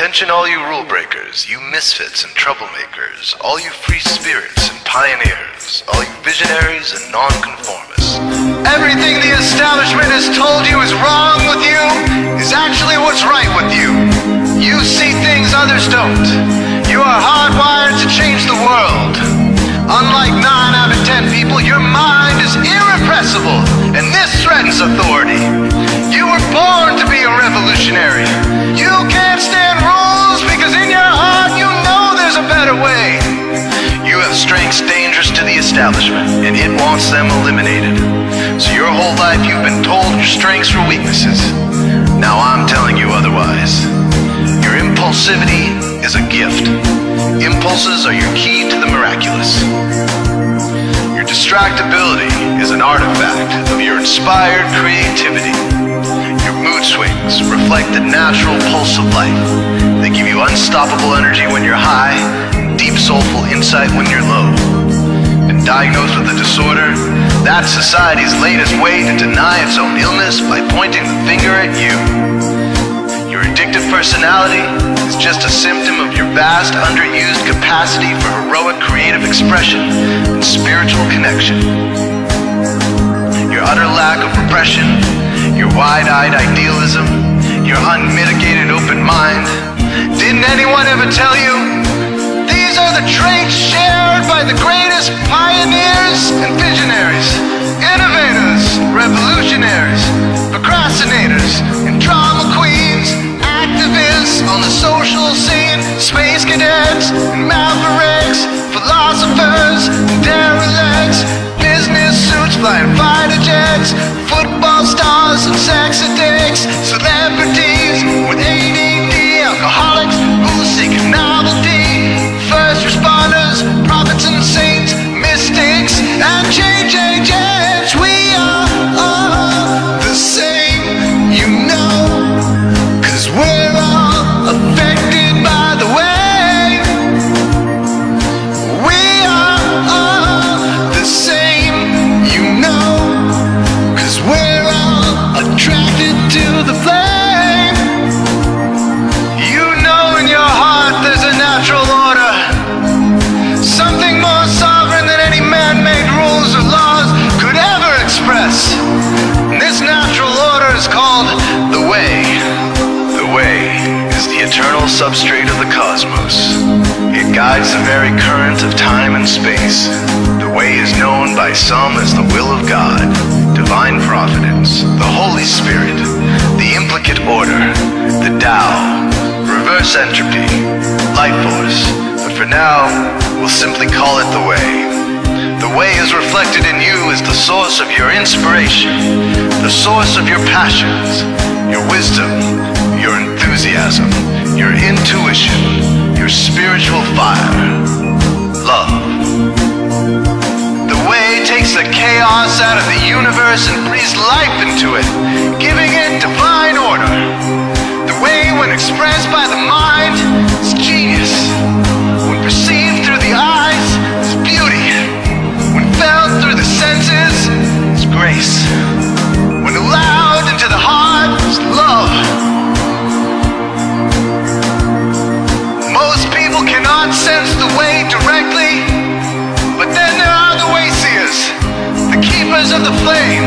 Attention all you rule breakers, you misfits and troublemakers, all you free spirits and pioneers, all you visionaries and nonconformists. Everything the establishment has told you is wrong with you is actually what's right with you. You see things others don't. You are hardwired to change the world. Unlike 9 out of 10 people, your mind is irrepressible, and this threatens authority. You were born to be a revolutionary. You can't stand rules because in your heart you know there's a better way. You have strengths dangerous to the establishment, and it wants them eliminated. So your whole life you've been told your strengths were weaknesses. Now I'm telling you otherwise. Your impulsivity is a gift. Impulses are your key to the miraculous. Your distractibility is an artifact of your inspired creativity. Your mood swings reflect the natural pulse of life. They give you unstoppable energy when you're high, deep soulful insight when you're low. Been diagnosed with a disorder? That's society's latest way to deny its own illness by pointing the finger at you. Your addictive personality is just a symptom of your vast, underused capacity for heroic creative expression and spiritual connection. Your utter lack of repression, your wide-eyed idealism, your unmitigated open mind. Didn't anyone ever tell you? These are the traits shared by the greatest pioneers and visionaries, innovators, revolutionaries, procrastinators, and drama queens, activists on the social scene, space cadets and mavericks, philosophers and derelicts, business suits flying fighter jets, football stars and sex addicts, celebrities with ADD, alcoholics who seek novelty, first responders, prophets and saints, mystics and change agents. We are all the same, you know, 'cause we're all affected by the way. We are all the same, you know, 'cause we're all attracted to the flame. You know in your heart there's a natural order, something more sovereign than any man-made rules or laws could ever express. And this natural order is called the way. The way is the eternal substrate of the cosmos. It guides the very current of time and space. The way is known by some as the will of God, divine providence, the Holy Spirit, the implicate order, the Tao, reverse entropy, light force. But for now, we'll simply call it the way. The way is reflected in you as the source of your inspiration, the source of your passions, your wisdom, your enthusiasm, your intuition, your spiritual fire, love. The way takes the chaos out of the universe and breathes life into it, giving it divine order. The way, when expressed by the mind, is genius. When perceived through the eyes, is beauty. When felt through the senses, is grace. When allowed into the heart, is love. Most people cannot sense the way directly, but then there are the wayseers, the keepers of the flame.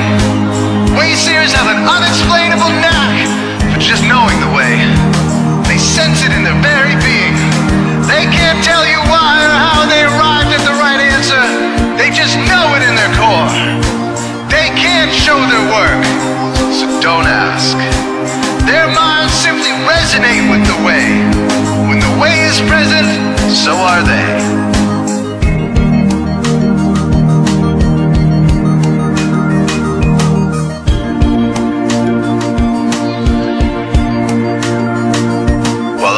Wayseers have an unexplainable knack for just knowing the way. They sense it in their very being. They can't tell you why or how they arrived at the right answer. They just know it in their core. They can't show their work, so don't ask. Their minds simply resonate with the way. When the way is present, so are they.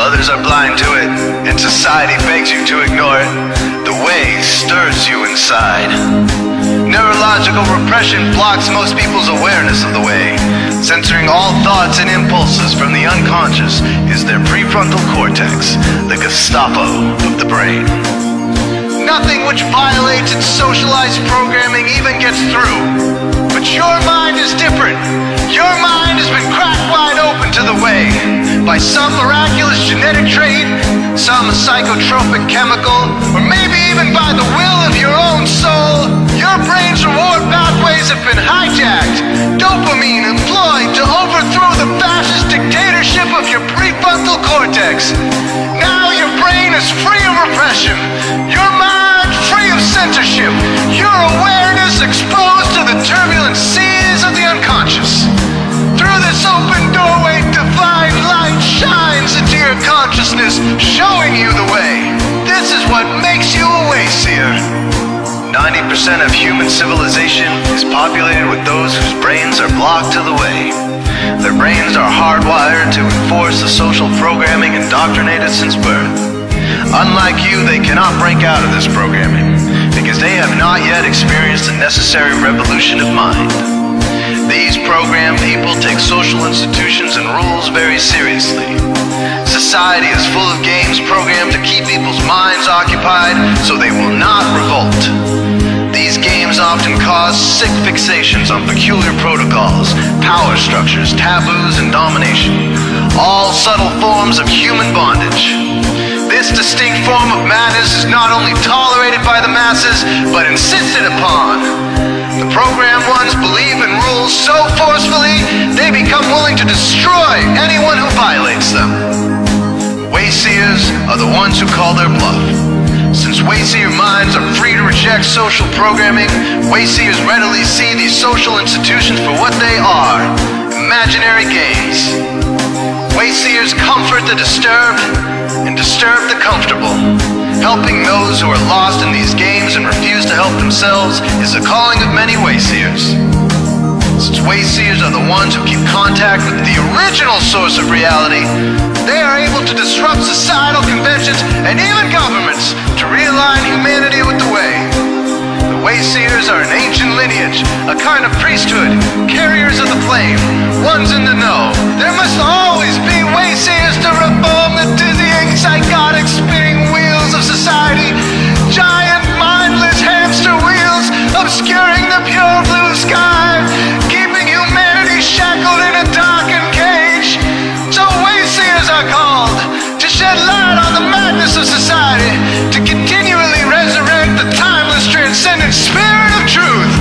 Others are blind to it, and society begs you to ignore it. The way stirs you inside. Neurological repression blocks most people's awareness of the way. Censoring all thoughts and impulses from the unconscious is their prefrontal cortex, the Gestapo of the brain. Nothing which violates its socialized programming even gets through. But your mind is different. Your mind has been cracked wide open to the way. by some miraculous genetic trait, some psychotropic chemical, or maybe even by the will of your own soul, your brain's reward pathways have been hijacked, dopamine employed to overthrow the fascist dictatorship of your prefrontal cortex. Now your brain is free of repression, your mind free of censorship, your awareness exposed to the turbulent seas of the unconscious. Through this open doorway, divine light shines into your consciousness, showing you the way. This is what makes you a wayseer. 90% of human civilization is populated with those whose brains are blocked to the way. Their brains are hardwired to enforce the social programming indoctrinated since birth. Unlike you, they cannot break out of this programming, because they have not yet experienced the necessary revolution of mind. These programmed people take social institutions and rules very seriously. Society is full of games programmed to keep people's minds occupied so they will not revolt. These games often cause sick fixations on peculiar protocols, power structures, taboos, and domination, all subtle forms of human bondage. This distinct form of madness is not only tolerated by the masses, but insisted upon. The programmed ones believe in rules so forcefully, they become willing to destroy anyone who violates them. Wayseers are the ones who call their bluff. Since wayseer minds are free to reject social programming, wayseers readily see these social institutions for what they are, imaginary games. Wayseers comfort the disturbed and disturb the comfortable. Helping those who are lost in these games and refuse to help themselves is the calling of many wayseers. Since wayseers are the ones who keep contact with the original source of reality, they are able to disrupt societal conventions and even governments to realign humanity with the way. The wayseers are an ancient lineage, a kind of priesthood, carriers of the flame, ones in the know. There must always be wayseers to reform the dizzying, psychotic, spinning wheels of society, giant mindless hamster wheels obscuring the pure blue sky, keeping humanity shackled in a darkened cage. So wayseers are called to shed light on the madness of society, to continually resurrect the timeless, transcendent spirit of truth.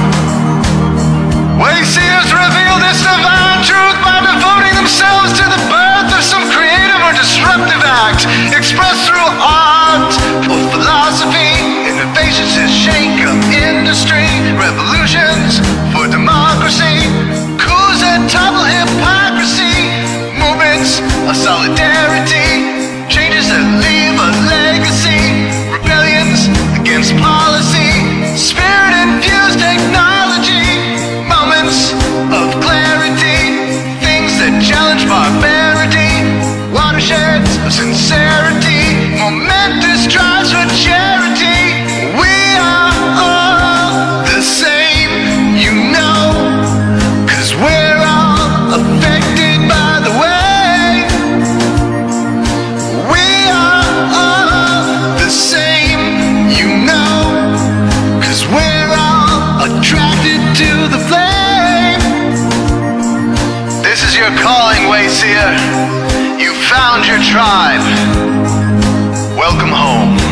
Wayseers reveal this divine truth by devoting themselves to the birth of some creative or disruptive act, expressed through art or philosophy, innovations that shake up industry, revolutions for democracy, coups that topple hypocrisy, movements of solidarity, changes that leave a legacy, rebellions against policy, spirit-infused technology, moments of clarity, things that challenge barbarity, watersheds of sincerity, momentous drives for charity. We are all the same, you know, 'cause we're all affected by the way. We are all the same, you know, 'cause we're all attracted to the flame. This is your calling, wayseer. You found your tribe. Welcome home.